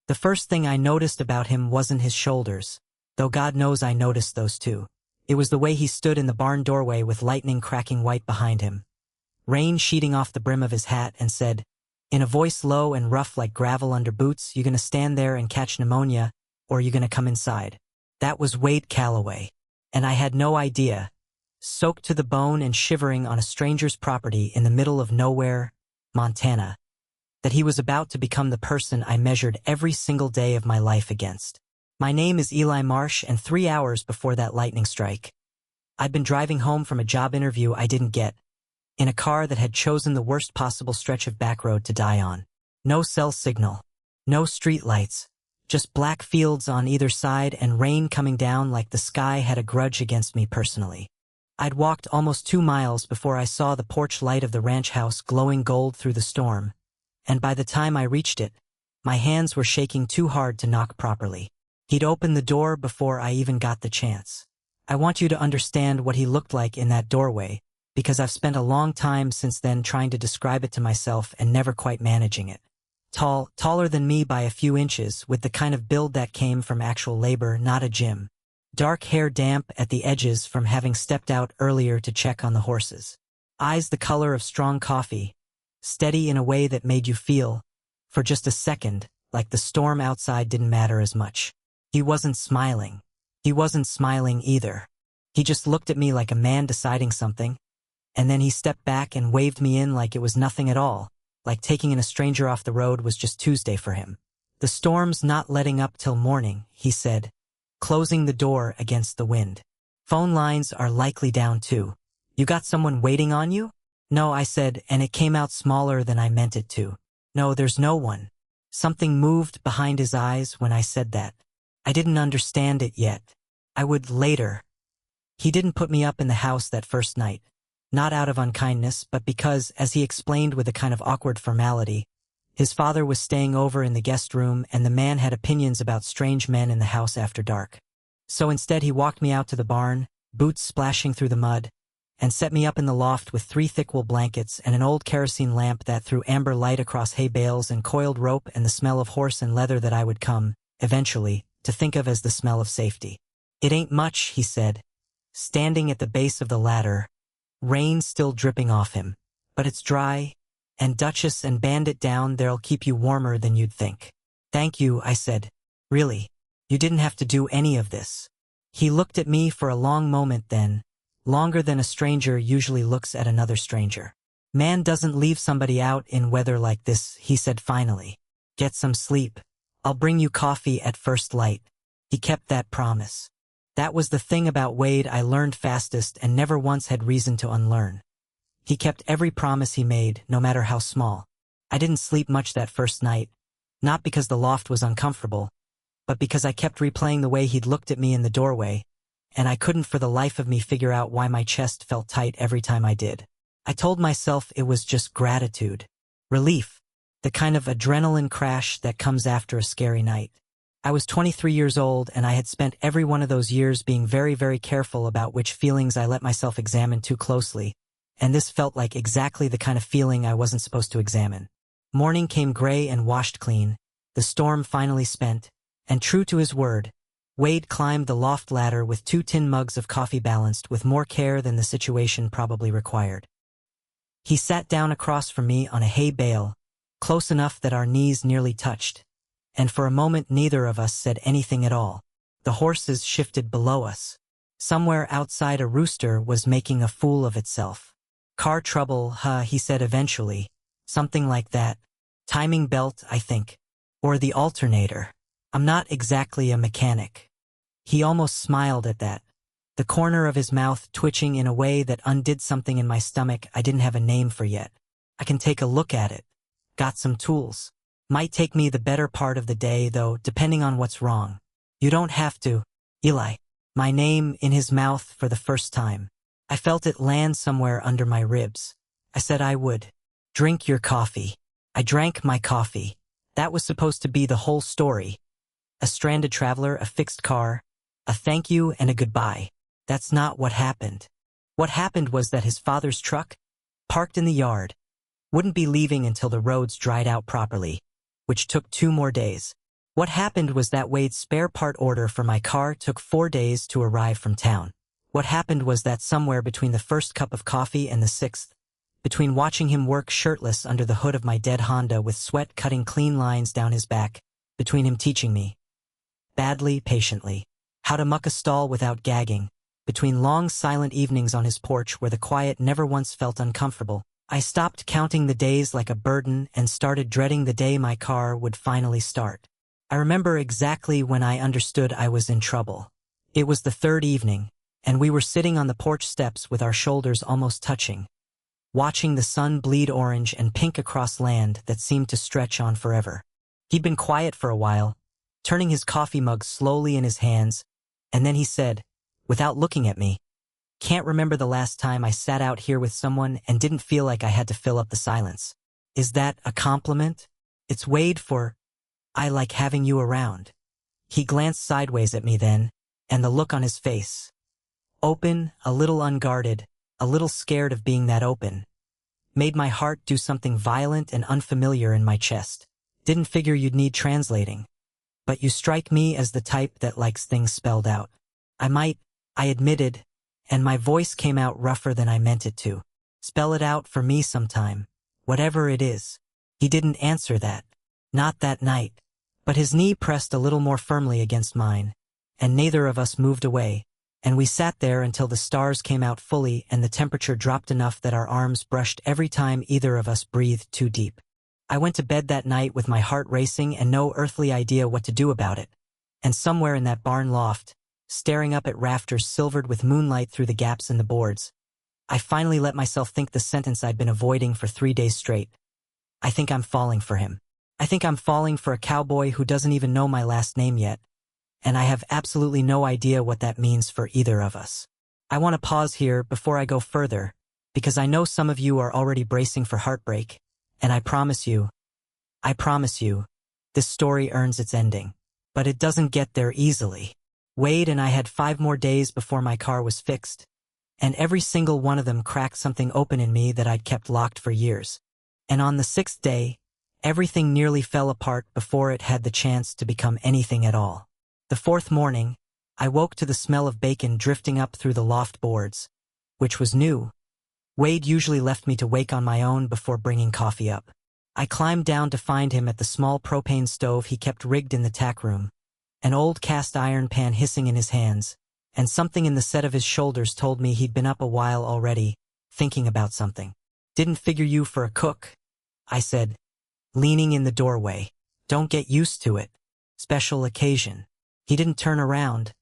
The first thing I noticed about him wasn't his shoulders, though God knows I noticed those too. It was the way he stood in the barn doorway with lightning cracking white behind him, rain sheeting off the brim of his hat, and said, in a voice low and rough like gravel under boots, "You gonna stand there and catch pneumonia, or you gonna come inside?" That was Wade Calloway. And I had no idea, soaked to the bone and shivering on a stranger's property in the middle of nowhere, Montana, that he was about to become the person I measured every single day of my life against. My name is Eli Marsh, and 3 hours before that lightning strike, I'd been driving home from a job interview I didn't get, in a car that had chosen the worst possible stretch of back road to die on. No cell signal, no street lights, just black fields on either side and rain coming down like the sky had a grudge against me personally. I'd walked almost 2 miles before I saw the porch light of the ranch house glowing gold through the storm, and by the time I reached it, my hands were shaking too hard to knock properly. He'd opened the door before I even got the chance. I want you to understand what he looked like in that doorway, because I've spent a long time since then trying to describe it to myself and never quite managing it. Tall, taller than me by a few inches, with the kind of build that came from actual labor, not a gym. Dark hair damp at the edges from having stepped out earlier to check on the horses. Eyes the color of strong coffee, steady in a way that made you feel, for just a second, like the storm outside didn't matter as much. He wasn't smiling. He wasn't smiling either. He just looked at me like a man deciding something, and then he stepped back and waved me in like it was nothing at all, like taking in a stranger off the road was just Tuesday for him. "The storm's not letting up till morning," he said, closing the door against the wind. "Phone lines are likely down too. You got someone waiting on you?" "No," I said, and it came out smaller than I meant it to. "No, there's no one." Something moved behind his eyes when I said that. I didn't understand it yet. I would later. He didn't put me up in the house that first night. Not out of unkindness, but because, as he explained with a kind of awkward formality, his father was staying over in the guest room and the man had opinions about strange men in the house after dark. So instead he walked me out to the barn, boots splashing through the mud, and set me up in the loft with 3 thick wool blankets and an old kerosene lamp that threw amber light across hay bales and coiled rope and the smell of horse and leather that I would come, eventually, to think of as the smell of safety. "It ain't much," he said, standing at the base of the ladder, rain still dripping off him, "but it's dry, and Duchess and Bandit down there'll keep you warmer than you'd think." "Thank you," I said. "Really, you didn't have to do any of this." He looked at me for a long moment then, longer than a stranger usually looks at another stranger. "Man doesn't leave somebody out in weather like this," he said finally. "Get some sleep. I'll bring you coffee at first light." He kept that promise. That was the thing about Wade I learned fastest and never once had reason to unlearn. He kept every promise he made, no matter how small. I didn't sleep much that first night, not because the loft was uncomfortable, but because I kept replaying the way he'd looked at me in the doorway, and I couldn't for the life of me figure out why my chest felt tight every time I did. I told myself it was just gratitude, relief, the kind of adrenaline crash that comes after a scary night. I was 23 years old, and I had spent every one of those years being very, very careful about which feelings I let myself examine too closely, and this felt like exactly the kind of feeling I wasn't supposed to examine. Morning came gray and washed clean, the storm finally spent, and true to his word, Wade climbed the loft ladder with 2 tin mugs of coffee balanced with more care than the situation probably required. He sat down across from me on a hay bale, close enough that our knees nearly touched, and for a moment neither of us said anything at all. The horses shifted below us. Somewhere outside a rooster was making a fool of itself. "Car trouble, huh?" he said eventually. "Something like that. Timing belt, I think. Or the alternator. I'm not exactly a mechanic." He almost smiled at that, the corner of his mouth twitching in a way that undid something in my stomach I didn't have a name for yet. "I can take a look at it. Got some tools. Might take me the better part of the day, though, depending on what's wrong." "You don't have to, Eli." My name in his mouth for the first time. I felt it land somewhere under my ribs. I said I would. "Drink your coffee." I drank my coffee. That was supposed to be the whole story. A stranded traveler, a fixed car, a thank you and a goodbye. That's not what happened. What happened was that his father's truck, parked in the yard, wouldn't be leaving until the roads dried out properly, which took 2 more days. What happened was that Wade's spare part order for my car took 4 days to arrive from town. What happened was that somewhere between the first cup of coffee and the sixth, between watching him work shirtless under the hood of my dead Honda with sweat cutting clean lines down his back, between him teaching me, badly, patiently, how to muck a stall without gagging, between long silent evenings on his porch where the quiet never once felt uncomfortable, I stopped counting the days like a burden and started dreading the day my car would finally start. I remember exactly when I understood I was in trouble. It was the third evening, and we were sitting on the porch steps with our shoulders almost touching, watching the sun bleed orange and pink across land that seemed to stretch on forever. He'd been quiet for a while, turning his coffee mug slowly in his hands, and then he said, without looking at me, "Can't remember the last time I sat out here with someone and didn't feel like I had to fill up the silence. Is that a compliment? It's Wade for, I like having you around." He glanced sideways at me then, and the look on his face, open, a little unguarded, a little scared of being that open, made my heart do something violent and unfamiliar in my chest. "Didn't figure you'd need translating. But you strike me as the type that likes things spelled out." I admitted, and my voice came out rougher than I meant it to. "Spell it out for me sometime, whatever it is." He didn't answer that. Not that night. But his knee pressed a little more firmly against mine, and neither of us moved away, and we sat there until the stars came out fully and the temperature dropped enough that our arms brushed every time either of us breathed too deep. I went to bed that night with my heart racing and no earthly idea what to do about it. And somewhere in that barn loft, staring up at rafters silvered with moonlight through the gaps in the boards, I finally let myself think the sentence I'd been avoiding for 3 days straight. I think I'm falling for him. I think I'm falling for a cowboy who doesn't even know my last name yet, and I have absolutely no idea what that means for either of us. I want to pause here before I go further, because I know some of you are already bracing for heartbreak, and I promise you, this story earns its ending. But it doesn't get there easily. Wade and I had 5 more days before my car was fixed, and every single one of them cracked something open in me that I'd kept locked for years. And on the 6th day, everything nearly fell apart before it had the chance to become anything at all. The 4th morning, I woke to the smell of bacon drifting up through the loft boards, which was new. Wade usually left me to wake on my own before bringing coffee up. I climbed down to find him at the small propane stove he kept rigged in the tack room, an old cast iron pan hissing in his hands, and something in the set of his shoulders told me he'd been up a while already, thinking about something. "Didn't figure you for a cook," I said, leaning in the doorway. "Don't get used to it. Special occasion." He didn't turn around,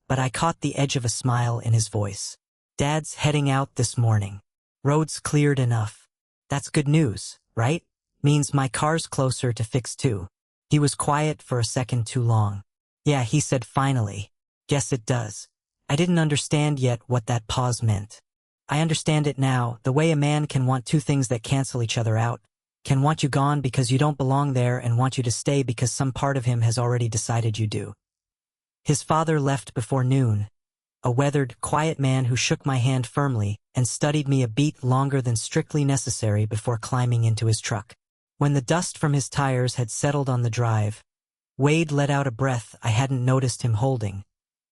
but I caught the edge of a smile in his voice. "Dad's heading out this morning. Road's cleared enough. That's good news, right? Means my car's closer to fix too." He was quiet for a second too long. "Yeah," he said finally. "Guess it does." I didn't understand yet what that pause meant. I understand it now, the way a man can want 2 things that cancel each other out, can want you gone because you don't belong there and want you to stay because some part of him has already decided you do. His father left before noon, a weathered, quiet man who shook my hand firmly and studied me a beat longer than strictly necessary before climbing into his truck. When the dust from his tires had settled on the drive, Wade let out a breath I hadn't noticed him holding,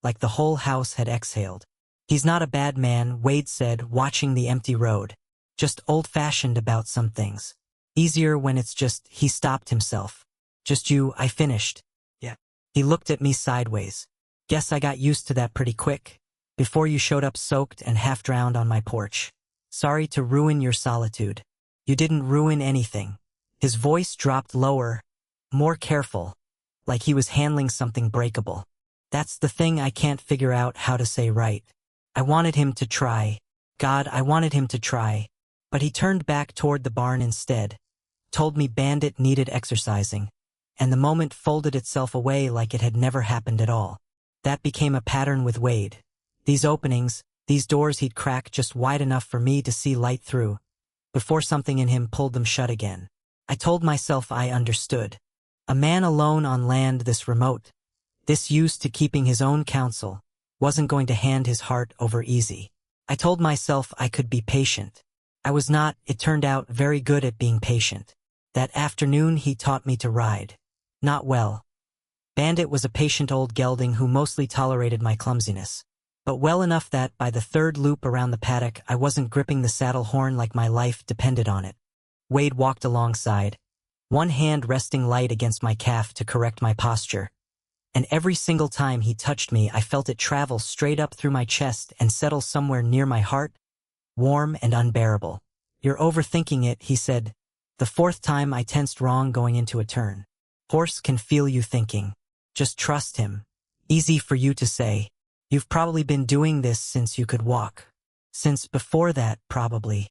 like the whole house had exhaled. "He's not a bad man," Wade said, watching the empty road. "Just old-fashioned about some things. Easier when it's just," he stopped himself. "Just you," I finished. "Yeah." He looked at me sideways. "Guess I got used to that pretty quick, before you showed up soaked and half-drowned on my porch. Sorry to ruin your solitude." "You didn't ruin anything." His voice dropped lower, more careful, like he was handling something breakable. "That's the thing I can't figure out how to say right. I wanted him to try. God, I wanted him to try. But he turned back toward the barn instead, told me Bandit needed exercising, and the moment folded itself away like it had never happened at all. That became a pattern with Wade. These openings, these doors he'd crack just wide enough for me to see light through, before something in him pulled them shut again. I told myself I understood. A man alone on land this remote, this used to keeping his own counsel, wasn't going to hand his heart over easy. I told myself I could be patient. I was not, it turned out, very good at being patient. That afternoon he taught me to ride. Not well. Bandit was a patient old gelding who mostly tolerated my clumsiness, but well enough that by the third loop around the paddock I wasn't gripping the saddle horn like my life depended on it. Wade walked alongside, one hand resting light against my calf to correct my posture, and every single time he touched me I felt it travel straight up through my chest and settle somewhere near my heart, warm and unbearable. "You're overthinking it," he said, the fourth time I tensed wrong going into a turn. "Horse can feel you thinking. Just trust him." Easy for you to say. You've probably been doing this since you could walk. Since before that, probably.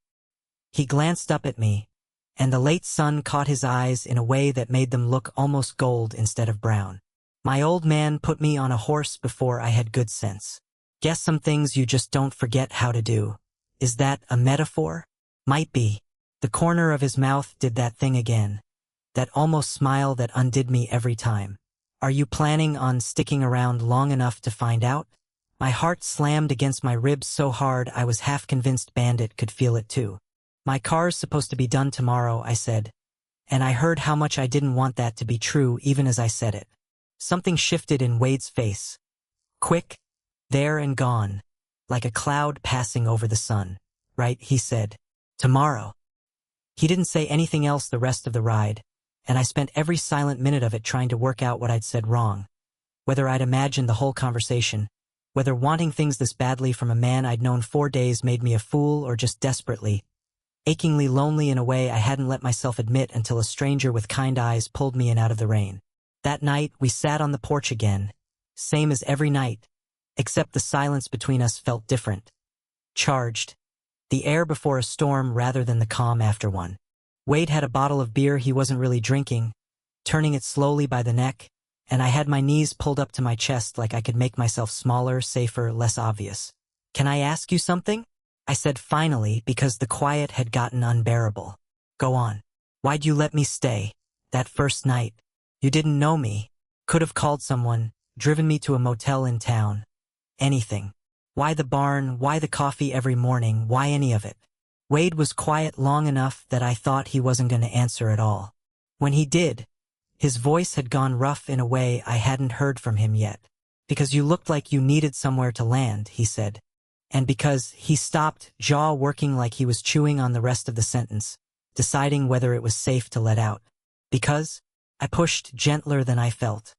He glanced up at me, and the late sun caught his eyes in a way that made them look almost gold instead of brown. "My old man put me on a horse before I had good sense. Guess some things you just don't forget how to do." Is that a metaphor? Might be. The corner of his mouth did that thing again. That almost smile that undid me every time. "Are you planning on sticking around long enough to find out?" My heart slammed against my ribs so hard I was half convinced Bandit could feel it too. "My car's supposed to be done tomorrow," I said, and I heard how much I didn't want that to be true even as I said it. Something shifted in Wade's face. Quick, there and gone, like a cloud passing over the sun. "Right," he said. "Tomorrow." He didn't say anything else the rest of the ride, and I spent every silent minute of it trying to work out what I'd said wrong. Whether I'd imagined the whole conversation, whether wanting things this badly from a man I'd known 4 days made me a fool, or just desperately, achingly lonely in a way I hadn't let myself admit until a stranger with kind eyes pulled me in out of the rain. That night, we sat on the porch again, same as every night, except the silence between us felt different. Charged. The air before a storm rather than the calm after one. Wade had a bottle of beer he wasn't really drinking, turning it slowly by the neck, and I had my knees pulled up to my chest like I could make myself smaller, safer, less obvious. "Can I ask you something?" I said finally, because the quiet had gotten unbearable. "Go on. Why'd you let me stay? That first night. You didn't know me. Could have called someone, driven me to a motel in town. Anything. Why the barn? Why the coffee every morning? Why any of it?" Wade was quiet long enough that I thought he wasn't going to answer at all. When he did, his voice had gone rough in a way I hadn't heard from him yet. "Because you looked like you needed somewhere to land," he said. And because he stopped, jaw working like he was chewing on the rest of the sentence, deciding whether it was safe to let out. "Because?" I pushed gentler than I felt.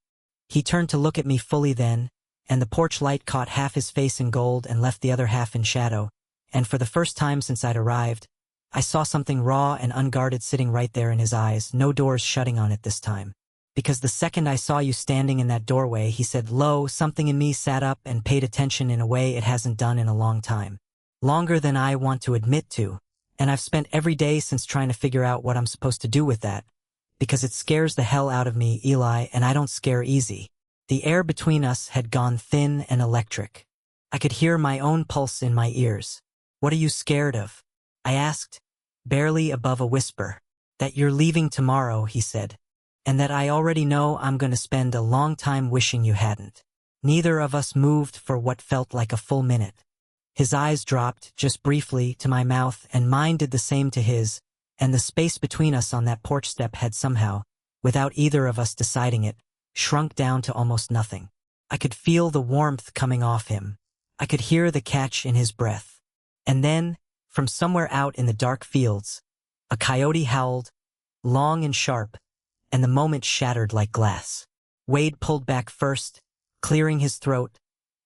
He turned to look at me fully then, and the porch light caught half his face in gold and left the other half in shadow, and for the first time since I'd arrived, I saw something raw and unguarded sitting right there in his eyes, no doors shutting on it this time. "Because the second I saw you standing in that doorway," he said low, something in me sat up and paid attention in a way it hasn't done in a long time. Longer than I want to admit to, and I've spent every day since trying to figure out what I'm supposed to do with that. Because it scares the hell out of me, Eli, and I don't scare easy. The air between us had gone thin and electric. I could hear my own pulse in my ears. "What are you scared of?" I asked, barely above a whisper. "That you're leaving tomorrow," he said. "And that I already know I'm going to spend a long time wishing you hadn't." Neither of us moved for what felt like a full minute. His eyes dropped, just briefly, to my mouth, and mine did the same to his, and the space between us on that porch step had somehow, without either of us deciding it, shrunk down to almost nothing. I could feel the warmth coming off him. I could hear the catch in his breath. And then, from somewhere out in the dark fields, a coyote howled, long and sharp, and the moment shattered like glass. Wade pulled back first, clearing his throat,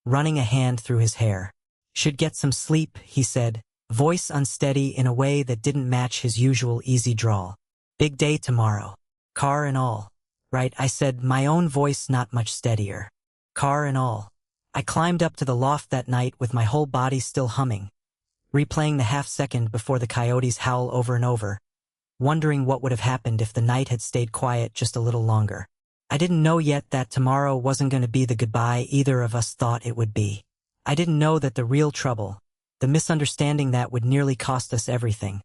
running a hand through his hair. "Should get some sleep," he said, voice unsteady in a way that didn't match his usual easy drawl. "Big day tomorrow. Car and all." "Right," I said, my own voice not much steadier. "Car and all." I climbed up to the loft that night with my whole body still humming, replaying the half-second before the coyote's howl over and over, wondering what would have happened if the night had stayed quiet just a little longer. I didn't know yet that tomorrow wasn't going to be the goodbye either of us thought it would be. I didn't know that the real trouble, the misunderstanding that would nearly cost us everything,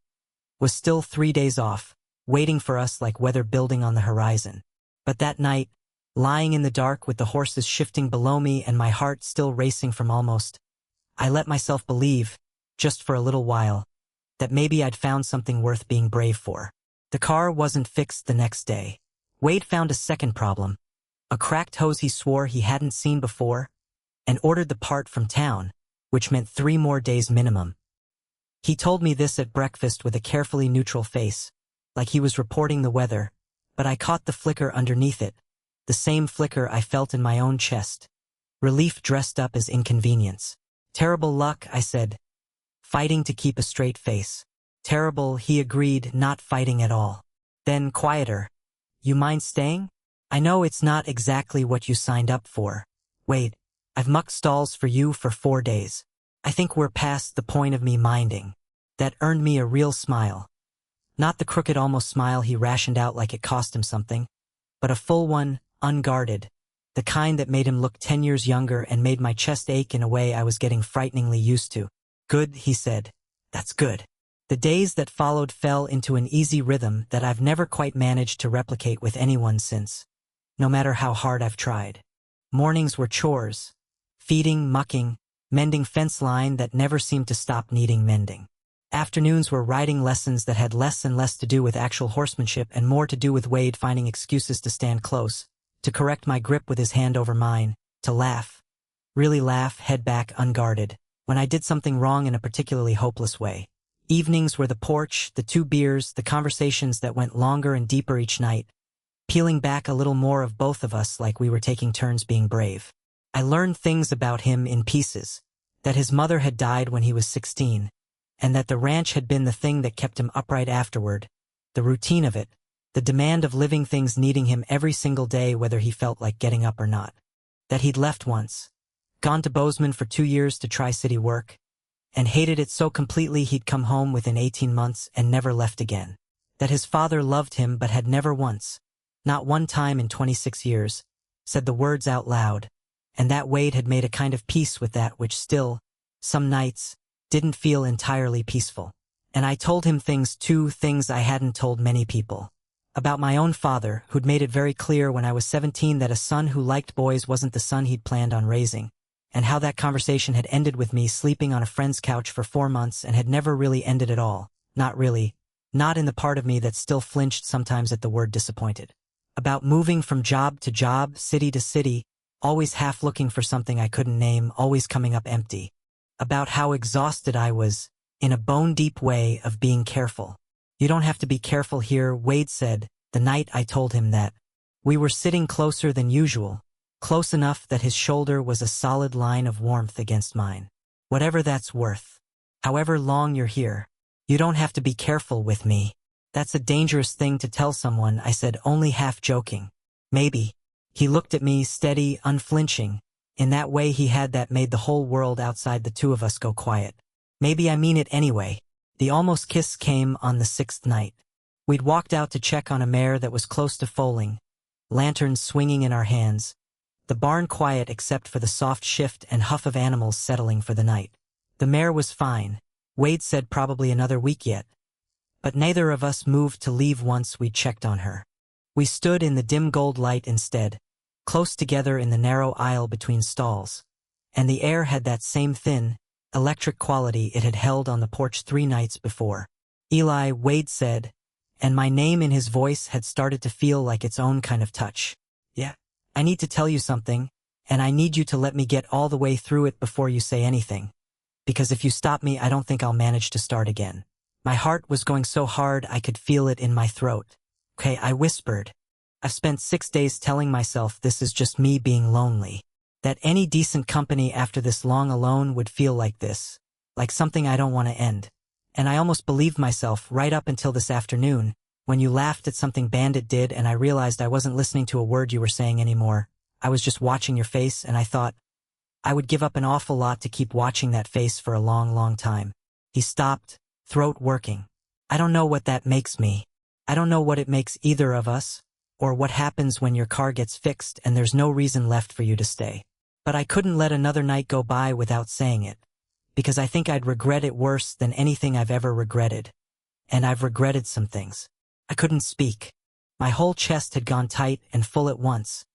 was still 3 days off, waiting for us like weather building on the horizon. But that night, lying in the dark with the horses shifting below me and my heart still racing from almost, I let myself believe, just for a little while, that maybe I'd found something worth being brave for. The car wasn't fixed the next day. Wade found a second problem, a cracked hose he swore he hadn't seen before, and ordered the part from town, which meant 3 more days minimum. He told me this at breakfast with a carefully neutral face, like he was reporting the weather, but I caught the flicker underneath it, the same flicker I felt in my own chest. Relief dressed up as inconvenience. Terrible luck, I said, fighting to keep a straight face. Terrible, he agreed, not fighting at all. Then, quieter. You mind staying? I know it's not exactly what you signed up for. Wait, I've mucked stalls for you for 4 days. I think we're past the point of me minding. That earned me a real smile. Not the crooked almost smile he rationed out like it cost him something, but a full one, unguarded, the kind that made him look 10 years younger and made my chest ache in a way I was getting frighteningly used to. Good, he said. That's good. The days that followed fell into an easy rhythm that I've never quite managed to replicate with anyone since, no matter how hard I've tried. Mornings were chores. Feeding, mucking, mending fence line that never seemed to stop needing mending. Afternoons were riding lessons that had less and less to do with actual horsemanship and more to do with Wade finding excuses to stand close, to correct my grip with his hand over mine, to laugh. Really laugh, head back, unguarded, when I did something wrong in a particularly hopeless way. Evenings were the porch, the 2 beers, the conversations that went longer and deeper each night, peeling back a little more of both of us like we were taking turns being brave. I learned things about him in pieces, that his mother had died when he was 16, and that the ranch had been the thing that kept him upright afterward, the routine of it, the demand of living things needing him every single day whether he felt like getting up or not. That he'd left once, gone to Bozeman for 2 years to try city work, and hated it so completely he'd come home within 18 months and never left again. That his father loved him but had never once, not one time in 26 years, said the words out loud, and that Wade had made a kind of peace with that which still, some nights, didn't feel entirely peaceful. And I told him things too, things I hadn't told many people. About my own father, who'd made it very clear when I was 17 that a son who liked boys wasn't the son he'd planned on raising, and how that conversation had ended with me sleeping on a friend's couch for 4 months and had never really ended at all. Not really. Not in the part of me that still flinched sometimes at the word disappointed. About moving from job to job, city to city, always half looking for something I couldn't name, always coming up empty. About how exhausted I was, in a bone-deep way, of being careful. You don't have to be careful here, Wade said, the night I told him that. We were sitting closer than usual, close enough that his shoulder was a solid line of warmth against mine. Whatever that's worth. However long you're here, you don't have to be careful with me. That's a dangerous thing to tell someone, I said, only half joking. Maybe. He looked at me, steady, unflinching. In that way he had that made the whole world outside the 2 of us go quiet. Maybe I mean it anyway. The almost kiss came on the 6th night. We'd walked out to check on a mare that was close to foaling, lanterns swinging in our hands, the barn quiet except for the soft shift and huff of animals settling for the night. The mare was fine. Wade said probably another week yet. But neither of us moved to leave once we checked on her. We stood in the dim gold light instead, close together in the narrow aisle between stalls, and the air had that same thin, electric quality it had held on the porch 3 nights before. Eli, Wade said, and my name in his voice had started to feel like its own kind of touch. Yeah, I need to tell you something, and I need you to let me get all the way through it before you say anything. Because if you stop me, I don't think I'll manage to start again. My heart was going so hard I could feel it in my throat. Okay, I whispered. I've spent 6 days telling myself this is just me being lonely. That any decent company after this long alone would feel like this. Like something I don't want to end. And I almost believed myself right up until this afternoon, when you laughed at something Bandit did and I realized I wasn't listening to a word you were saying anymore. I was just watching your face and I thought, I would give up an awful lot to keep watching that face for a long, long time. He stopped, throat working. I don't know what that makes me. I don't know what it makes either of us, or what happens when your car gets fixed and there's no reason left for you to stay. But I couldn't let another night go by without saying it, because I think I'd regret it worse than anything I've ever regretted. And I've regretted some things. I couldn't speak. My whole chest had gone tight and full at once.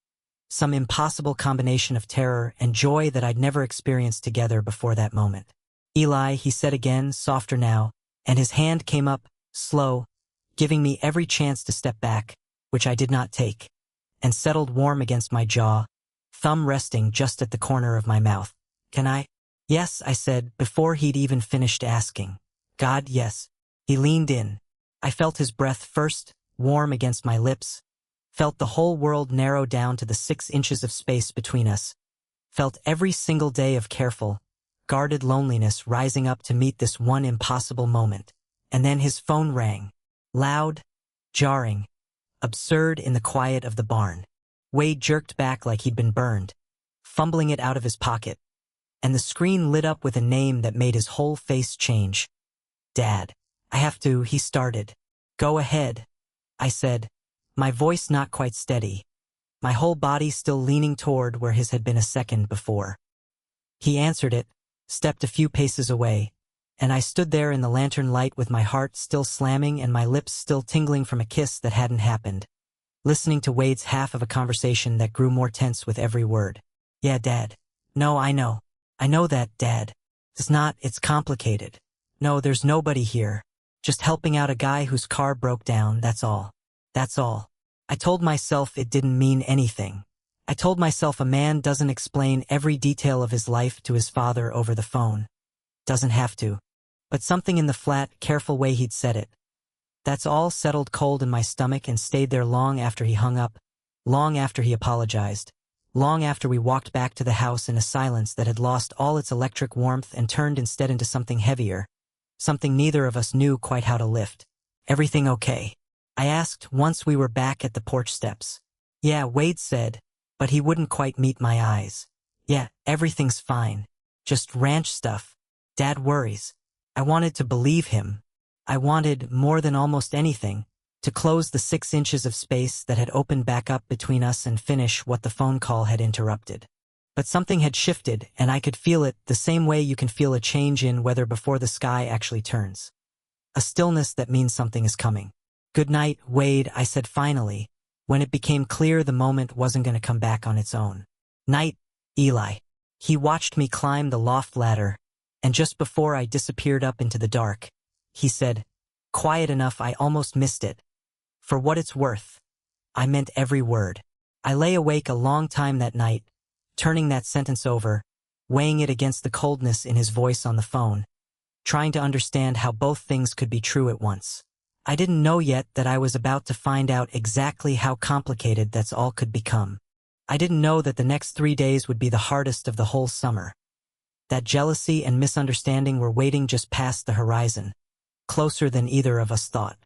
Some impossible combination of terror and joy that I'd never experienced together before that moment. Eli, he said again, softer now, and his hand came up, slow, giving me every chance to step back, which I did not take. and settled warm against my jaw, thumb resting just at the corner of my mouth. Can I? Yes, I said, before he'd even finished asking. God, yes. He leaned in. I felt his breath first, warm against my lips, felt the whole world narrow down to the 6 inches of space between us, felt every single day of careful, guarded loneliness rising up to meet this one impossible moment. And then his phone rang. Loud, jarring, absurd in the quiet of the barn. Wade jerked back like he'd been burned, fumbling it out of his pocket, and the screen lit up with a name that made his whole face change. Dad. I have to, he started. Go ahead, I said, my voice not quite steady, my whole body still leaning toward where his had been a second before. He answered it, stepped a few paces away, and I stood there in the lantern light with my heart still slamming and my lips still tingling from a kiss that hadn't happened, listening to Wade's half of a conversation that grew more tense with every word. Yeah, Dad. No, I know. I know that, Dad. It's complicated. No, there's nobody here. Just helping out a guy whose car broke down, that's all. That's all. I told myself it didn't mean anything. I told myself a man doesn't explain every detail of his life to his father over the phone. Doesn't have to. But something in the flat, careful way he'd said it. That's all settled cold in my stomach and stayed there long after he hung up, long after he apologized, long after we walked back to the house in a silence that had lost all its electric warmth and turned instead into something heavier, something neither of us knew quite how to lift. Everything okay? I asked once we were back at the porch steps. Yeah, Wade said, but he wouldn't quite meet my eyes. Yeah, everything's fine. Just ranch stuff. Dad worries. I wanted to believe him. I wanted, more than almost anything, to close the 6 inches of space that had opened back up between us and finish what the phone call had interrupted. But something had shifted, and I could feel it the same way you can feel a change in weather before the sky actually turns. A stillness that means something is coming. Good night, Wade, I said finally, when it became clear the moment wasn't going to come back on its own. Night, Eli. He watched me climb the loft ladder, and just before I disappeared up into the dark, he said, quiet enough I almost missed it. For what it's worth. I meant every word. I lay awake a long time that night, turning that sentence over, weighing it against the coldness in his voice on the phone, trying to understand how both things could be true at once. I didn't know yet that I was about to find out exactly how complicated that's all could become. I didn't know that the next 3 days would be the hardest of the whole summer. That jealousy and misunderstanding were waiting just past the horizon, closer than either of us thought.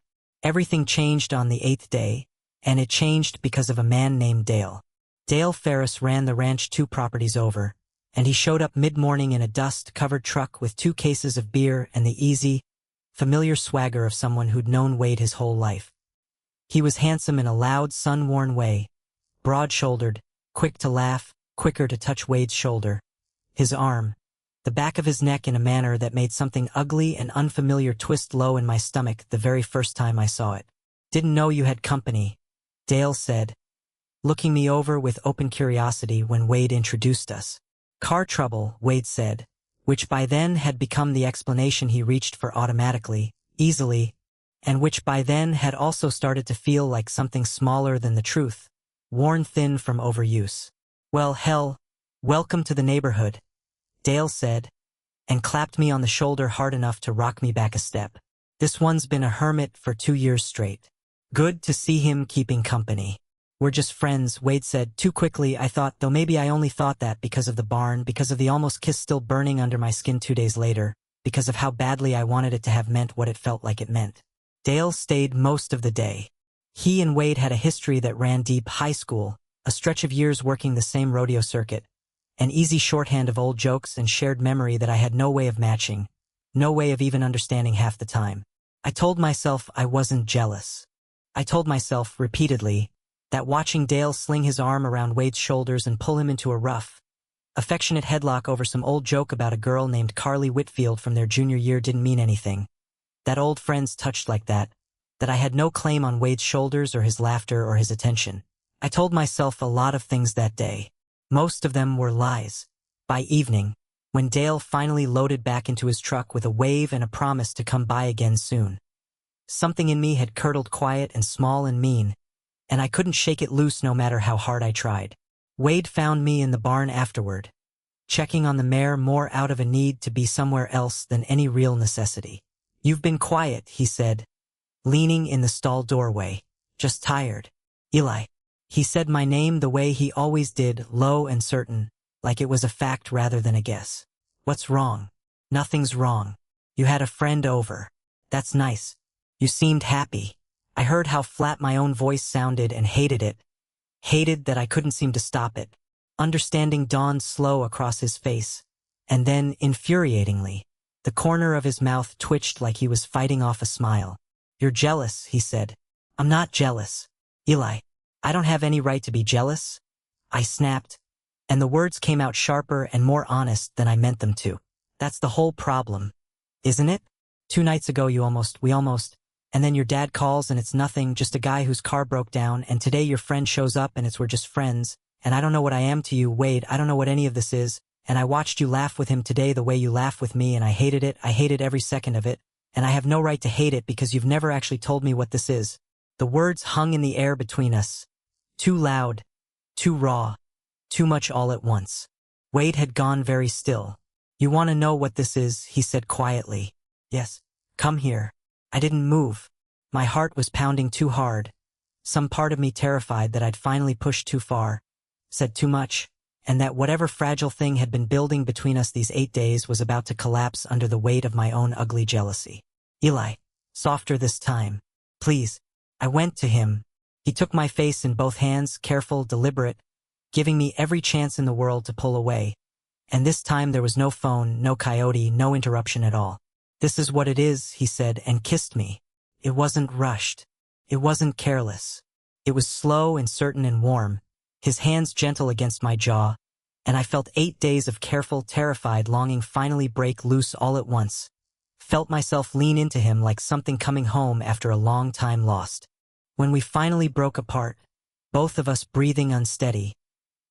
Everything changed on the 8th day, and it changed because of a man named Dale. Dale Ferris ran the ranch 2 properties over, and he showed up mid-morning in a dust-covered truck with 2 cases of beer and the easy, familiar swagger of someone who'd known Wade his whole life. He was handsome in a loud, sun-worn way, broad-shouldered, quick to laugh, quicker to touch Wade's shoulder, his arm, the back of his neck in a manner that made something ugly and unfamiliar twist low in my stomach the very first time I saw it. Didn't know you had company, Dale said, looking me over with open curiosity when Wade introduced us. Car trouble, Wade said, which by then had become the explanation he reached for automatically, easily, and which by then had also started to feel like something smaller than the truth, worn thin from overuse. Well, hell, welcome to the neighborhood, Dale said, and clapped me on the shoulder hard enough to rock me back a step. This one's been a hermit for 2 years straight. Good to see him keeping company. We're just friends, Wade said too quickly, I thought, though maybe I only thought that because of the barn, because of the almost kiss still burning under my skin 2 days later, because of how badly I wanted it to have meant what it felt like it meant. Dale stayed most of the day. He and Wade had a history that ran deep: high school, a stretch of years working the same rodeo circuit, an easy shorthand of old jokes and shared memory that I had no way of matching, no way of even understanding half the time. I told myself I wasn't jealous. I told myself, repeatedly, that watching Dale sling his arm around Wade's shoulders and pull him into a rough, affectionate headlock over some old joke about a girl named Carly Whitfield from their junior year didn't mean anything. That old friends touched like that I had no claim on Wade's shoulders or his laughter or his attention. I told myself a lot of things that day. Most of them were lies. By evening, when Dale finally loaded back into his truck with a wave and a promise to come by again soon, something in me had curdled quiet and small and mean, and I couldn't shake it loose no matter how hard I tried. Wade found me in the barn afterward, checking on the mare more out of a need to be somewhere else than any real necessity. "You've been quiet," he said, leaning in the stall doorway. "Just tired." "Eli." He said my name the way he always did, low and certain, like it was a fact rather than a guess. "What's wrong?" "Nothing's wrong. You had a friend over." "That's nice. You seemed happy." I heard how flat my own voice sounded and hated it. Hated that I couldn't seem to stop it. Understanding dawned slow across his face, and then, infuriatingly, the corner of his mouth twitched like he was fighting off a smile. "You're jealous," he said. "I'm not jealous." "Eli, I don't have any right to be jealous," I snapped, and the words came out sharper and more honest than I meant them to. "That's the whole problem, isn't it? 2 nights ago we almost, and then your dad calls and it's nothing, just a guy whose car broke down, and today your friend shows up and we're just friends, and I don't know what I am to you, Wade, I don't know what any of this is, and I watched you laugh with him today the way you laugh with me, and I hated it, I hated every second of it, and I have no right to hate it because you've never actually told me what this is." The words hung in the air between us. Too loud, too raw, too much all at once. Wade had gone very still. "You want to know what this is?" he said quietly. "Yes. Come here." I didn't move. My heart was pounding too hard. Some part of me terrified that I'd finally pushed too far, said too much, and that whatever fragile thing had been building between us these 8 days was about to collapse under the weight of my own ugly jealousy. "Eli." Softer this time. "Please." I went to him. He took my face in both hands, careful, deliberate, giving me every chance in the world to pull away. And this time there was no phone, no coyote, no interruption at all. "This is what it is," he said, and kissed me. It wasn't rushed. It wasn't careless. It was slow and certain and warm, his hands gentle against my jaw, and I felt 8 days of careful, terrified longing finally break loose all at once. Felt myself lean into him like something coming home after a long time lost. When we finally broke apart, both of us breathing unsteady,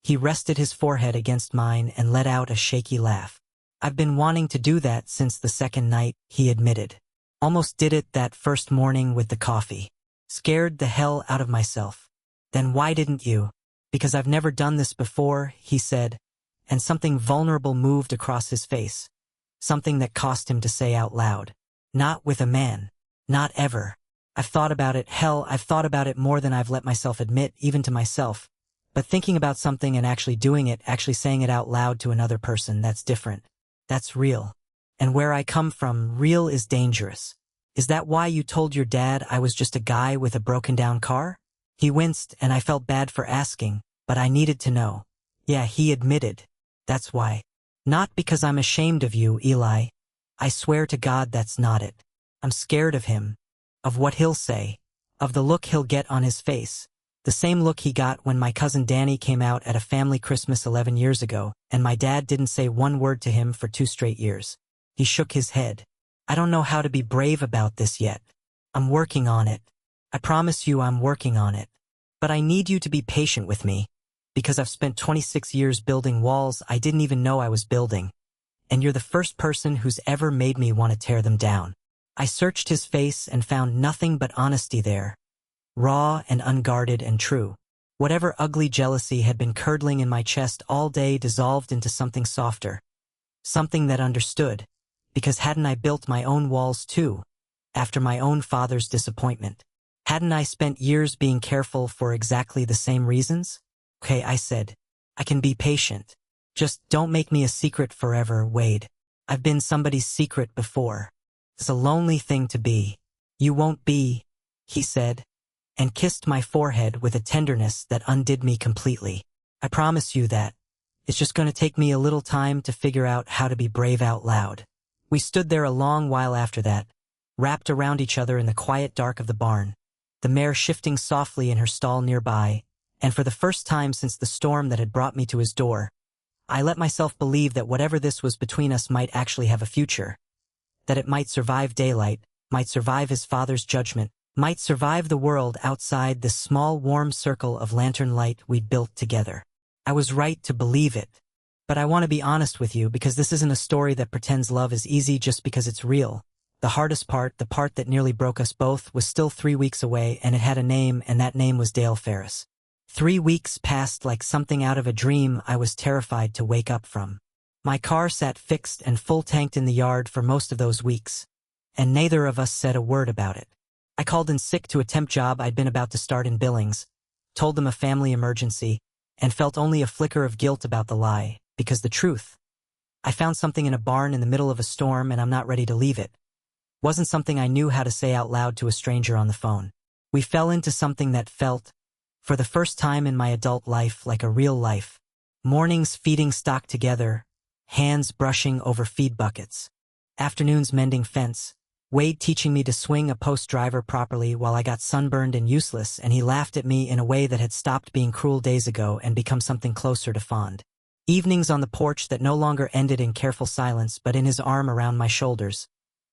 he rested his forehead against mine and let out a shaky laugh. "I've been wanting to do that since the second night," he admitted. "Almost did it that first morning with the coffee. Scared the hell out of myself." "Then why didn't you?" "Because I've never done this before," he said, and something vulnerable moved across his face. Something that cost him to say out loud. "Not with a man. Not ever. I've thought about it, hell, I've thought about it more than I've let myself admit, even to myself. But thinking about something and actually doing it, actually saying it out loud to another person, that's different. That's real. And where I come from, real is dangerous. Is that why you told your dad I was just a guy with a broken-down car?" He winced, and I felt bad for asking, but I needed to know. "Yeah," he admitted. "That's why. Not because I'm ashamed of you, Eli. I swear to God that's not it. I'm scared of him. Of what he'll say. Of the look he'll get on his face. The same look he got when my cousin Danny came out at a family Christmas 11 years ago, and my dad didn't say one word to him for 2 straight years." He shook his head. "I don't know how to be brave about this yet. I'm working on it. I promise you I'm working on it. But I need you to be patient with me, because I've spent 26 years building walls I didn't even know I was building, and you're the first person who's ever made me want to tear them down." I searched his face and found nothing but honesty there, raw and unguarded and true. Whatever ugly jealousy had been curdling in my chest all day dissolved into something softer, something that understood, because hadn't I built my own walls too, after my own father's disappointment? Hadn't I spent years being careful for exactly the same reasons? "Okay," I said. "I can be patient. Just don't make me a secret forever, Wade. I've been somebody's secret before. It's a lonely thing to be." "You won't be," he said, and kissed my forehead with a tenderness that undid me completely. "I promise you that. It's just going to take me a little time to figure out how to be brave out loud." We stood there a long while after that, wrapped around each other in the quiet dark of the barn, the mare shifting softly in her stall nearby, and for the first time since the storm that had brought me to his door, I let myself believe that whatever this was between us might actually have a future, that it might survive daylight, might survive his father's judgment, might survive the world outside this small warm circle of lantern light we'd built together. I was right to believe it. But I want to be honest with you because this isn't a story that pretends love is easy just because it's real. The hardest part, the part that nearly broke us both, was still 3 weeks away, and it had a name, and that name was Dale Ferris. 3 weeks passed like something out of a dream I was terrified to wake up from. My car sat fixed and full-tanked in the yard for most of those weeks, and neither of us said a word about it. I called in sick to a temp job I'd been about to start in Billings, told them a family emergency, and felt only a flicker of guilt about the lie, because the truth, I found something in a barn in the middle of a storm and I'm not ready to leave it, wasn't something I knew how to say out loud to a stranger on the phone. We fell into something that felt, for the first time in my adult life, like a real life. Mornings feeding stock together, hands brushing over feed buckets. Afternoons mending fence, Wade teaching me to swing a post driver properly while I got sunburned and useless, and he laughed at me in a way that had stopped being cruel days ago and become something closer to fond. Evenings on the porch that no longer ended in careful silence but in his arm around my shoulders,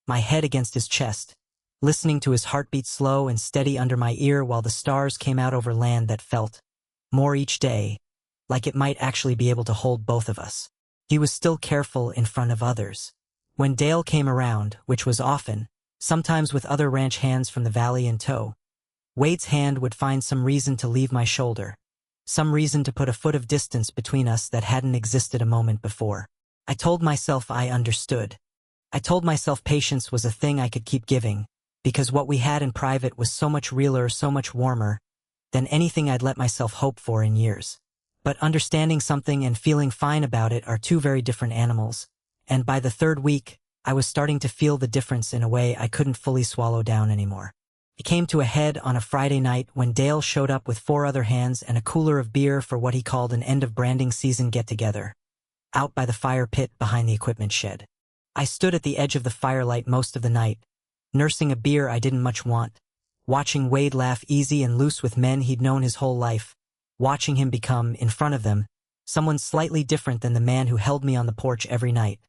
my head against his chest, listening to his heartbeat slow and steady under my ear while the stars came out over land that felt, more each day, like it might actually be able to hold both of us. He was still careful in front of others. When Dale came around, which was often, sometimes with other ranch hands from the valley in tow, Wade's hand would find some reason to leave my shoulder, some reason to put a foot of distance between us that hadn't existed a moment before. I told myself I understood. I told myself patience was a thing I could keep giving, because what we had in private was so much realer, so much warmer, than anything I'd let myself hope for in years. But understanding something and feeling fine about it are two very different animals, and by the 3rd week, I was starting to feel the difference in a way I couldn't fully swallow down anymore. It came to a head on a Friday night when Dale showed up with 4 other hands and a cooler of beer for what he called an end-of-branding season get-together, out by the fire pit behind the equipment shed. I stood at the edge of the firelight most of the night, nursing a beer I didn't much want, watching Wade laugh easy and loose with men he'd known his whole life, watching him become, in front of them, someone slightly different than the man who held me on the porch every night.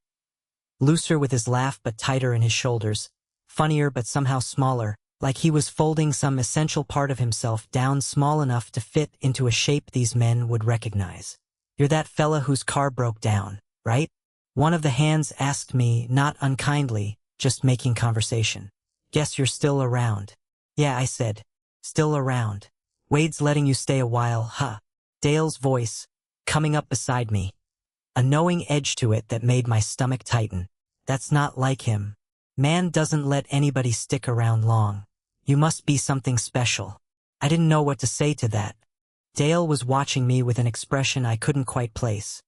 Looser with his laugh but tighter in his shoulders, funnier but somehow smaller, like he was folding some essential part of himself down small enough to fit into a shape these men would recognize. "You're that fella whose car broke down, right?" One of the hands asked me, not unkindly, just making conversation. "Guess you're still around." "Yeah," I said. "Still around. Wade's letting you stay a while, huh?" Dale's voice, coming up beside me. A knowing edge to it that made my stomach tighten. "That's not like him. Man doesn't let anybody stick around long. You must be something special." I didn't know what to say to that. Dale was watching me with an expression I couldn't quite place.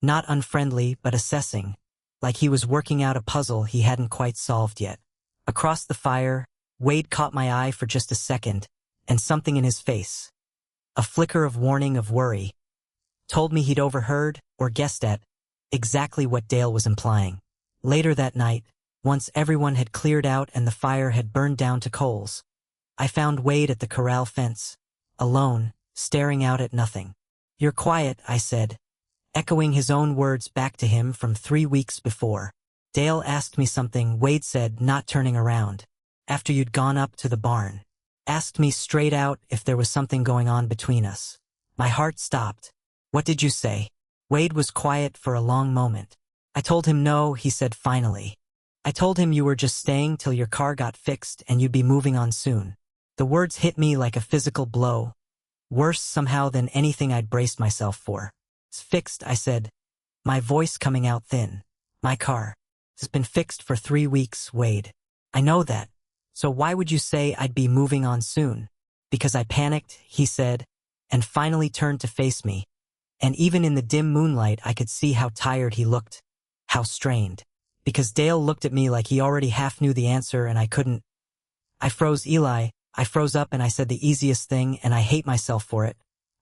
Not unfriendly, but assessing, like he was working out a puzzle he hadn't quite solved yet. Across the fire, Wade caught my eye for just a second, and something in his face, a flicker of warning, of worry, told me he'd overheard, or guessed at, exactly what Dale was implying. Later that night, once everyone had cleared out and the fire had burned down to coals, I found Wade at the corral fence, alone, staring out at nothing. "You're quiet," I said, echoing his own words back to him from 3 weeks before. "Dale asked me something," Wade said, not turning around, "after you'd gone up to the barn. Asked me straight out if there was something going on between us." My heart stopped. "What did you say?" Wade was quiet for a long moment. "I told him no," he said finally. "I told him you were just staying till your car got fixed and you'd be moving on soon." The words hit me like a physical blow, worse somehow than anything I'd braced myself for. "It's fixed," I said, my voice coming out thin. "My car has been fixed for 3 weeks, Wade." "I know that. So why would you say I'd be moving on soon?" "Because I panicked," he said, and finally turned to face me. And even in the dim moonlight I could see how tired he looked, how strained. Because Dale looked at me like he already half knew the answer and I couldn't. I froze, Eli. I froze up and I said the easiest thing, and I hate myself for it.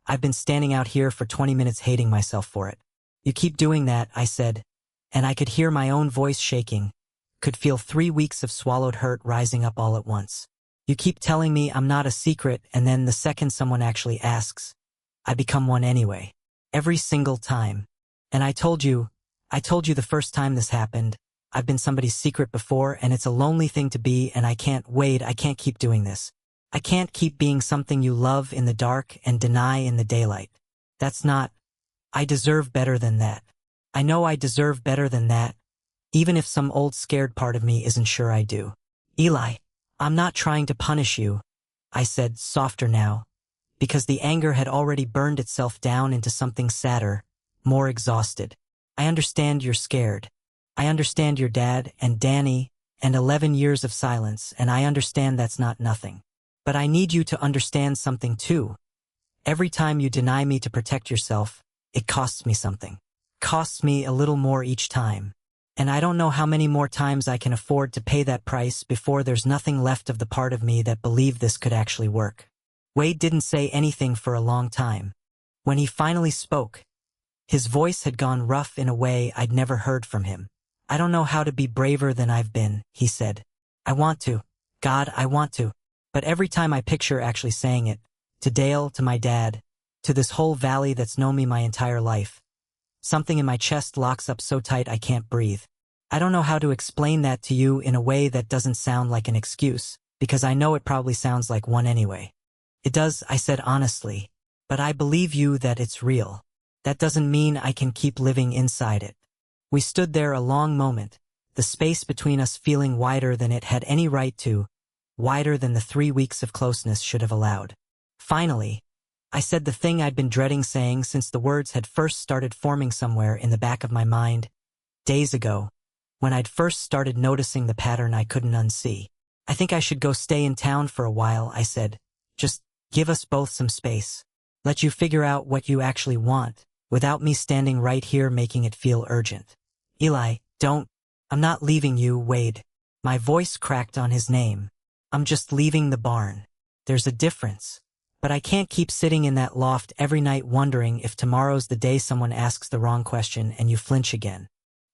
"I've been standing out here for 20 minutes hating myself for it." "You keep doing that," I said, and I could hear my own voice shaking, could feel 3 weeks of swallowed hurt rising up all at once. "You keep telling me I'm not a secret, and then the second someone actually asks, I become one anyway. Every single time. And I told you the first time this happened, I've been somebody's secret before, and it's a lonely thing to be, and I can't keep doing this. I can't keep being something you love in the dark and deny in the daylight. That's not. I deserve better than that. I know I deserve better than that, even if some old scared part of me isn't sure I do. Eli, I'm not trying to punish you, I said, softer now, because the anger had already burned itself down into something sadder, more exhausted. I understand you're scared. I understand your dad and Danny and 11 years of silence, and I understand that's not nothing. But I need you to understand something too. Every time you deny me to protect yourself, it costs me something. Costs me a little more each time. And I don't know how many more times I can afford to pay that price before there's nothing left of the part of me that believed this could actually work. Wade didn't say anything for a long time. When he finally spoke, his voice had gone rough in a way I'd never heard from him. I don't know how to be braver than I've been, he said. I want to. God, I want to. But every time I picture actually saying it, to Dale, to my dad, to this whole valley that's known me my entire life, something in my chest locks up so tight I can't breathe. I don't know how to explain that to you in a way that doesn't sound like an excuse, because I know it probably sounds like one anyway. It does, I said honestly, but I believe you that it's real. That doesn't mean I can keep living inside it. We stood there a long moment, the space between us feeling wider than it had any right to, wider than the 3 weeks of closeness should have allowed. Finally, I said the thing I'd been dreading saying since the words had first started forming somewhere in the back of my mind, days ago, when I'd first started noticing the pattern I couldn't unsee. I think I should go stay in town for a while, I said. Just give us both some space. Let you figure out what you actually want, without me standing right here making it feel urgent. Eli, don't. I'm not leaving you, Wade. My voice cracked on his name. I'm just leaving the barn. There's a difference. But I can't keep sitting in that loft every night wondering if tomorrow's the day someone asks the wrong question and you flinch again.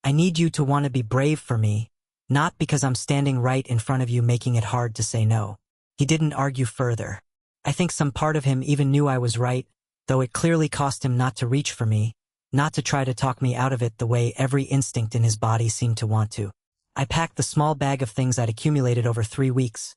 I need you to want to be brave for me, not because I'm standing right in front of you making it hard to say no. He didn't argue further. I think some part of him even knew I was right, though it clearly cost him not to reach for me, not to try to talk me out of it the way every instinct in his body seemed to want to. I packed the small bag of things I'd accumulated over 3 weeks.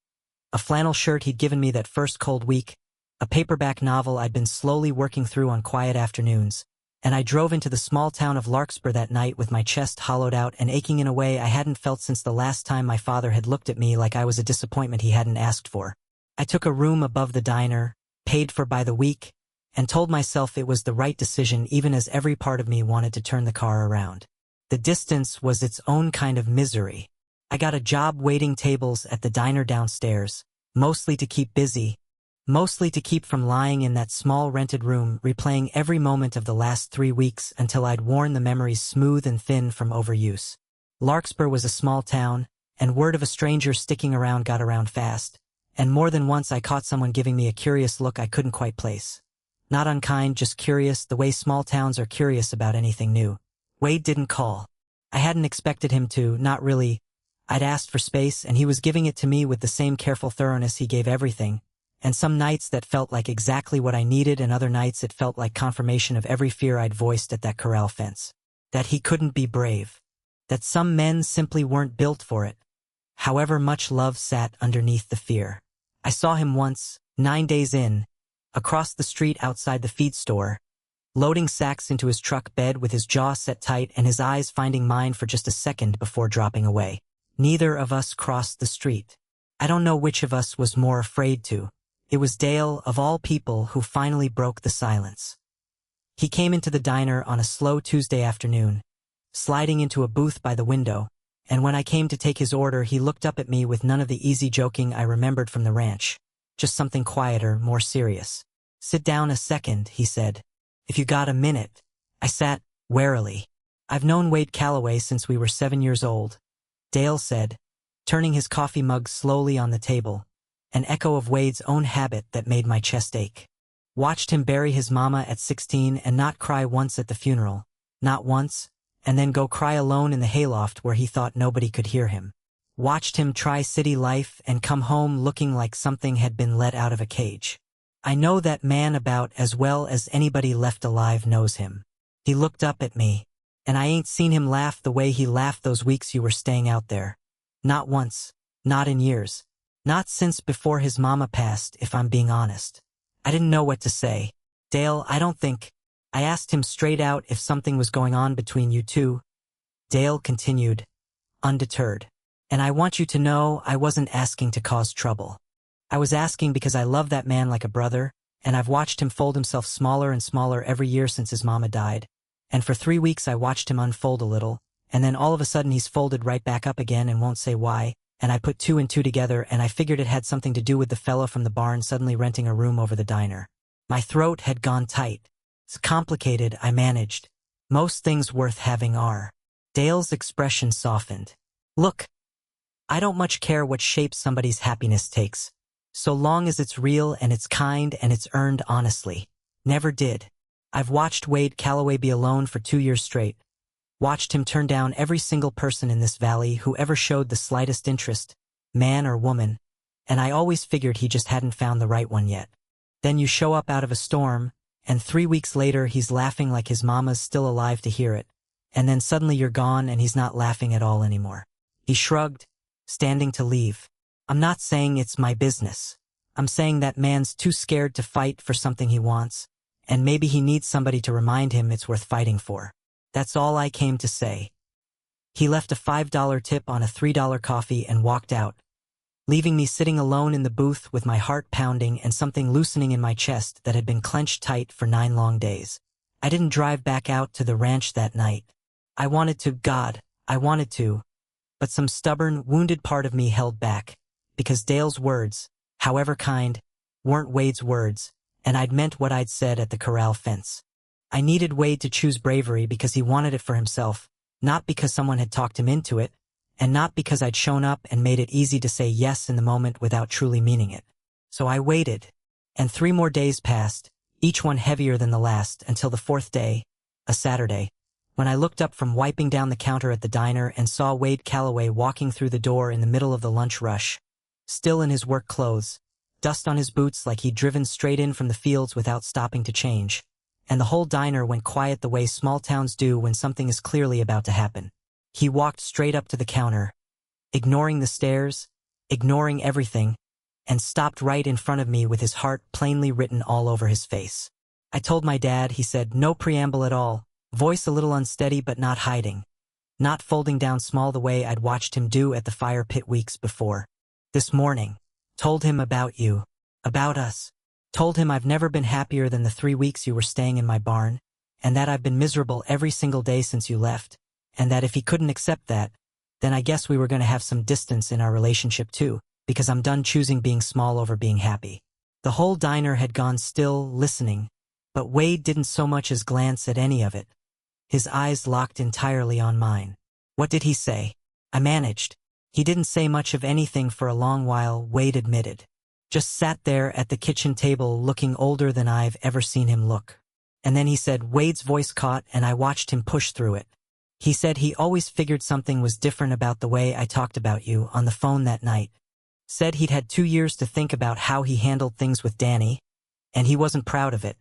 A flannel shirt he'd given me that first cold week, a paperback novel I'd been slowly working through on quiet afternoons, and I drove into the small town of Larkspur that night with my chest hollowed out and aching in a way I hadn't felt since the last time my father had looked at me like I was a disappointment he hadn't asked for. I took a room above the diner, paid for by the week, and told myself it was the right decision even as every part of me wanted to turn the car around. The distance was its own kind of misery. I got a job waiting tables at the diner downstairs, mostly to keep busy, mostly to keep from lying in that small rented room replaying every moment of the last 3 weeks until I'd worn the memories smooth and thin from overuse. Larkspur was a small town, and word of a stranger sticking around got around fast, and more than once I caught someone giving me a curious look I couldn't quite place. Not unkind, just curious, the way small towns are curious about anything new. Wade didn't call. I hadn't expected him to, not really. I'd asked for space, and he was giving it to me with the same careful thoroughness he gave everything. And some nights that felt like exactly what I needed, and other nights it felt like confirmation of every fear I'd voiced at that corral fence. That he couldn't be brave. That some men simply weren't built for it. However much love sat underneath the fear. I saw him once, 9 days in, across the street outside the feed store, loading sacks into his truck bed with his jaw set tight and his eyes finding mine for just a second before dropping away. Neither of us crossed the street. I don't know which of us was more afraid to. It was Dale, of all people, who finally broke the silence. He came into the diner on a slow Tuesday afternoon, sliding into a booth by the window, and when I came to take his order he looked up at me with none of the easy joking I remembered from the ranch, just something quieter, more serious. "Sit down a second," he said. "If you got a minute." I sat, warily. "I've known Wade Calloway since we were 7 years old," Dale said, turning his coffee mug slowly on the table, an echo of Wade's own habit that made my chest ache. Watched him bury his mama at 16 and not cry once at the funeral, not once, and then go cry alone in the hayloft where he thought nobody could hear him. Watched him try city life and come home looking like something had been let out of a cage. I know that man about as well as anybody left alive knows him. He looked up at me, and I ain't seen him laugh the way he laughed those weeks you were staying out there. Not once, not in years. Not since before his mama passed, if I'm being honest. I didn't know what to say. "Dale, I don't think..." I asked him straight out if something was going on between you two. Dale continued, undeterred. And I want you to know I wasn't asking to cause trouble. I was asking because I love that man like a brother, and I've watched him fold himself smaller and smaller every year since his mama died. And for 3 weeks I watched him unfold a little, and then all of a sudden he's folded right back up again and won't say why, and I put 2 and 2 together and I figured it had something to do with the fella from the barn suddenly renting a room over the diner. My throat had gone tight. It's complicated, I managed. Most things worth having are. Dale's expression softened. Look, I don't much care what shape somebody's happiness takes, so long as it's real and it's kind and it's earned honestly. Never did. I've watched Wade Calloway be alone for 2 years straight. Watched him turn down every single person in this valley who ever showed the slightest interest, man or woman, and I always figured he just hadn't found the right one yet. Then you show up out of a storm, and 3 weeks later he's laughing like his mama's still alive to hear it, and then suddenly you're gone and he's not laughing at all anymore. He shrugged, standing to leave. I'm not saying it's my business. I'm saying that man's too scared to fight for something he wants, and maybe he needs somebody to remind him it's worth fighting for. That's all I came to say. He left a $5 tip on a $3 coffee and walked out, leaving me sitting alone in the booth with my heart pounding and something loosening in my chest that had been clenched tight for 9 long days. I didn't drive back out to the ranch that night. I wanted to, God, I wanted to, but some stubborn, wounded part of me held back, because Dale's words, however kind, weren't Wade's words, and I'd meant what I'd said at the corral fence. I needed Wade to choose bravery because he wanted it for himself, not because someone had talked him into it, and not because I'd shown up and made it easy to say yes in the moment without truly meaning it. So I waited, and 3 more days passed, each one heavier than the last, until the 4th day, a Saturday, when I looked up from wiping down the counter at the diner and saw Wade Calloway walking through the door in the middle of the lunch rush, still in his work clothes, dust on his boots like he'd driven straight in from the fields without stopping to change, and the whole diner went quiet the way small towns do when something is clearly about to happen. He walked straight up to the counter, ignoring the stares, ignoring everything, and stopped right in front of me with his heart plainly written all over his face. I told my dad, he said, no preamble at all, voice a little unsteady but not hiding, not folding down small the way I'd watched him do at the fire pit weeks before. This morning, told him about you, about us, told him I've never been happier than the 3 weeks you were staying in my barn, and that I've been miserable every single day since you left, and that if he couldn't accept that, then I guess we were going to have some distance in our relationship too, because I'm done choosing being small over being happy. The whole diner had gone still, listening, but Wade didn't so much as glance at any of it. His eyes locked entirely on mine. What did he say? I managed. He didn't say much of anything for a long while, Wade admitted. Just sat there at the kitchen table looking older than I've ever seen him look. And then he said, Wade's voice caught and I watched him push through it. He said he always figured something was different about the way I talked about you on the phone that night. Said he'd had 2 years to think about how he handled things with Danny, and he wasn't proud of it,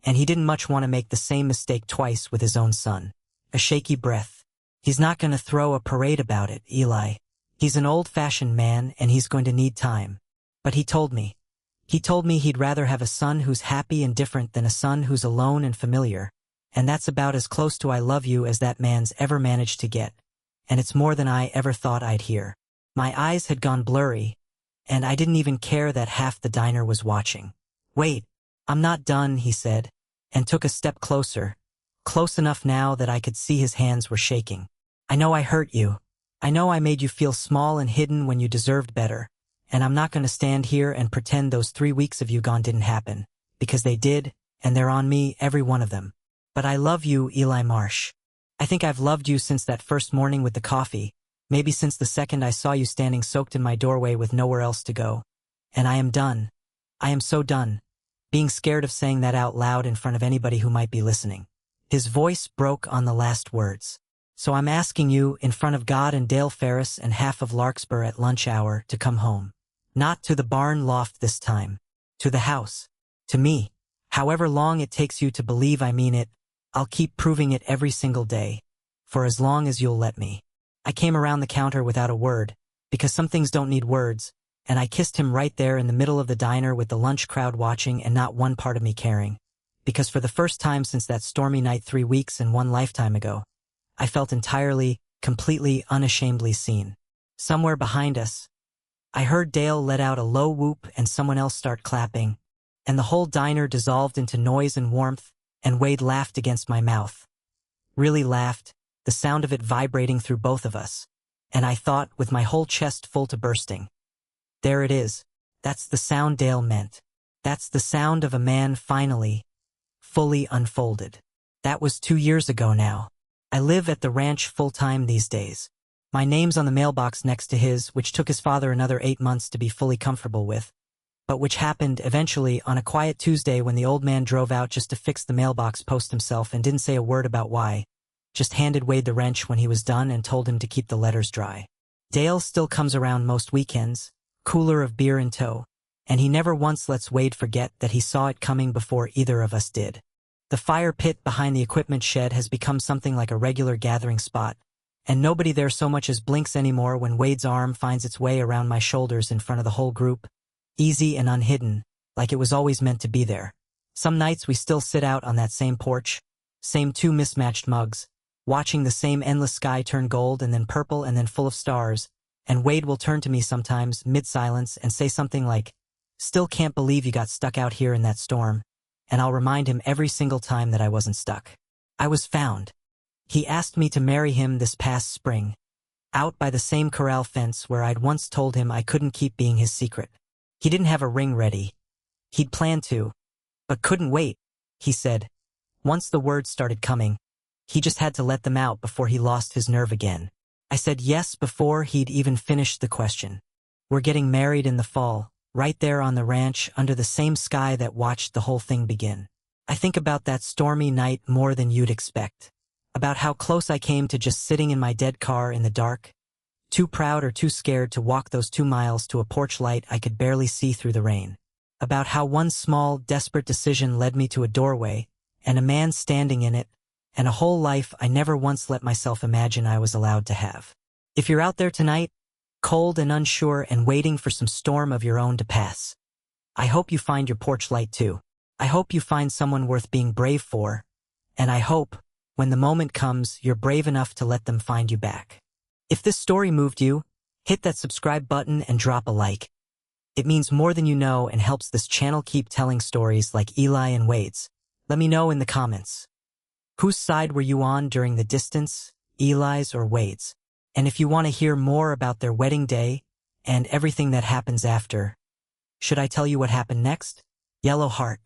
and he didn't much want to make the same mistake twice with his own son. A shaky breath. He's not going to throw a parade about it, Eli. He's an old-fashioned man and he's going to need time. But he told me he'd rather have a son who's happy and different than a son who's alone and familiar, and that's about as close to I love you as that man's ever managed to get, and it's more than I ever thought I'd hear. My eyes had gone blurry, and I didn't even care that half the diner was watching. Wait, I'm not done, he said, and took a step closer, close enough now that I could see his hands were shaking. I know I hurt you. I know I made you feel small and hidden when you deserved better, and I'm not going to stand here and pretend those 3 weeks of you gone didn't happen, because they did, and they're on me, every one of them. But I love you, Eli Marsh. I think I've loved you since that first morning with the coffee, maybe since the second I saw you standing soaked in my doorway with nowhere else to go. And I am done. I am so done. Being scared of saying that out loud in front of anybody who might be listening. His voice broke on the last words. So I'm asking you, in front of God and Dale Ferris and half of Larkspur at lunch hour, to come home. Not to the barn loft this time. To the house. To me. However long it takes you to believe I mean it, I'll keep proving it every single day. For as long as you'll let me. I came around the counter without a word, because some things don't need words, and I kissed him right there in the middle of the diner with the lunch crowd watching and not one part of me caring. Because for the first time since that stormy night 3 weeks and 1 lifetime ago, I felt entirely, completely unashamedly seen. Somewhere behind us, I heard Dale let out a low whoop and someone else start clapping, and the whole diner dissolved into noise and warmth, and Wade laughed against my mouth. Really laughed, the sound of it vibrating through both of us. And I thought, with my whole chest full to bursting, there it is. That's the sound Dale meant. That's the sound of a man finally, fully unfolded. That was 2 years ago now. I live at the ranch full-time these days. My name's on the mailbox next to his, which took his father another 8 months to be fully comfortable with, but which happened eventually on a quiet Tuesday when the old man drove out just to fix the mailbox post himself and didn't say a word about why, just handed Wade the wrench when he was done and told him to keep the letters dry. Dale still comes around most weekends, cooler of beer in tow, and he never once lets Wade forget that he saw it coming before either of us did. The fire pit behind the equipment shed has become something like a regular gathering spot, and nobody there so much as blinks anymore when Wade's arm finds its way around my shoulders in front of the whole group, easy and unhidden, like it was always meant to be there. Some nights we still sit out on that same porch, same 2 mismatched mugs, watching the same endless sky turn gold and then purple and then full of stars, and Wade will turn to me sometimes, mid-silence, and say something like, "Still can't believe you got stuck out here in that storm," and I'll remind him every single time that I wasn't stuck. I was found. He asked me to marry him this past spring, out by the same corral fence where I'd once told him I couldn't keep being his secret. He didn't have a ring ready. He'd planned to, but couldn't wait, he said. Once the words started coming, he just had to let them out before he lost his nerve again. I said yes before he'd even finished the question. We're getting married in the fall, right there on the ranch under the same sky that watched the whole thing begin. I think about that stormy night more than you'd expect. About how close I came to just sitting in my dead car in the dark, too proud or too scared to walk those 2 miles to a porch light I could barely see through the rain. About how one small, desperate decision led me to a doorway, and a man standing in it, and a whole life I never once let myself imagine I was allowed to have. If you're out there tonight, cold and unsure and waiting for some storm of your own to pass, I hope you find your porch light too. I hope you find someone worth being brave for, and I hope, when the moment comes, you're brave enough to let them find you back. If this story moved you, hit that subscribe button and drop a like. It means more than you know and helps this channel keep telling stories like Eli and Wade's. Let me know in the comments. Whose side were you on during the distance, Eli's or Wade's? And if you want to hear more about their wedding day and everything that happens after, should I tell you what happened next? Yellow heart.